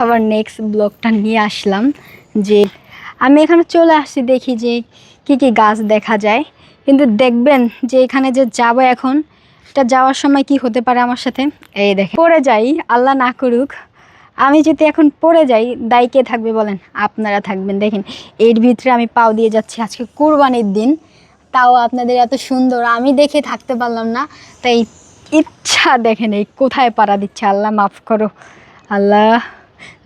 আবার নেক্সট ব্লগটা নিয়ে আসলাম যে আমি এখানে চলে আসছি, দেখি যে কি কি গাছ দেখা যায়। কিন্তু দেখবেন যে এখানে যে যাব এখন, এটা যাওয়ার সময় কি হতে পারে আমার সাথে। এই দেখেন পড়ে যাই, আল্লাহ না করুক। আমি যদি এখন পড়ে যাই, দায়ী কে থাকবে বলেন? আপনারা থাকবেন। দেখেন এর ভিতরে আমি পাও দিয়ে যাচ্ছি, আজকে কুরবানির দিন, তাও আপনাদের এত সুন্দর আমি দেখে থাকতে পারলাম না। তাই ইচ্ছা দেখেন এই কোথায় পাড়া দিচ্ছে, আল্লাহ মাফ করো। আল্লাহ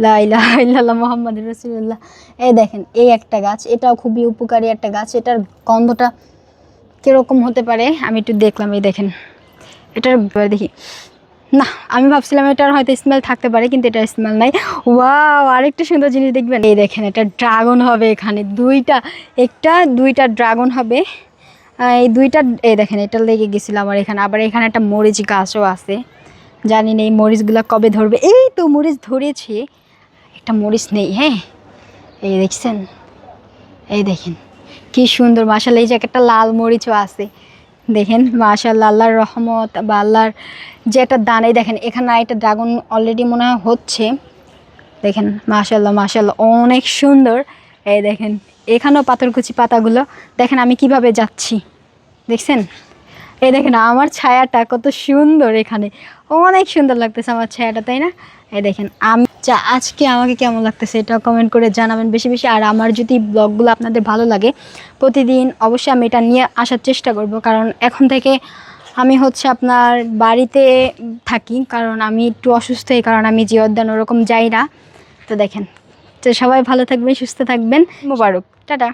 লা ইলাহা ইল্লাল্লাহ মুহাম্মাদুর রাসূলুল্লাহ। এই দেখেন এই একটা গাছ, এটাও খুবই উপকারী একটা গাছ। এটার গন্ধটা কীরকম হতে পারে আমি একটু দেখলাম। এই দেখেন এটার দেখি না, আমি ভাবছিলাম এটার হয়তো স্মেল থাকতে পারে, কিন্তু এটা স্মেল নাই। ওয়াও, আরেকটা সুন্দর জিনিস দেখবেন, এই দেখেন এটা ড্রাগন হবে এখানে দুইটা ড্রাগন হবে। এই দুইটা, এই দেখেন এটা লেগে গেছিলো আমার এখানে। আবার এখানে একটা মরিচ গাছও আছে, জানি না এই মরিচগুলো কবে ধরবে। এই তো মরিচ ধরেছে, একটা মরিচ নেই। হ্যাঁ এই দেখছেন, এই দেখেন কি সুন্দর মাশাআল্লাহ। এই যে একটা লাল মরিচও আছে, দেখেন মাশাআল্লাহ, আল্লাহর রহমত বা আল্লাহর যে একটা দান। এই দেখেন এখানে একটা ড্রাগন অলরেডি মনে হয় হচ্ছে। দেখেন মাশাআল্লাহ মাশাআল্লাহ অনেক সুন্দর। এই দেখেন এখানেও পাথরকুচি পাতাগুলো, দেখেন আমি কিভাবে যাচ্ছি, দেখছেন? এই দেখেন আমার ছায়াটা কত সুন্দর, এখানে অনেক সুন্দর লাগতেছে আমার ছায়াটা, তাই না? এই দেখেন আমি আজকে আমাকে কেমন লাগতেছে এটাও কমেন্ট করে জানাবেন বেশি বেশি। আর আমার যদি ব্লগগুলো আপনাদের ভালো লাগে, প্রতিদিন অবশ্যই আমি এটা নিয়ে আসার চেষ্টা করব। কারণ এখন থেকে আমি হচ্ছে আপনার বাড়িতে থাকি, কারণ আমি একটু অসুস্থ, এই কারণ আমি জিয়া উদ্যান ওরকম যাই না। তো দেখেন, তো সবাই ভালো থাকবেন, সুস্থ থাকবেন, মোবারক, টাটা।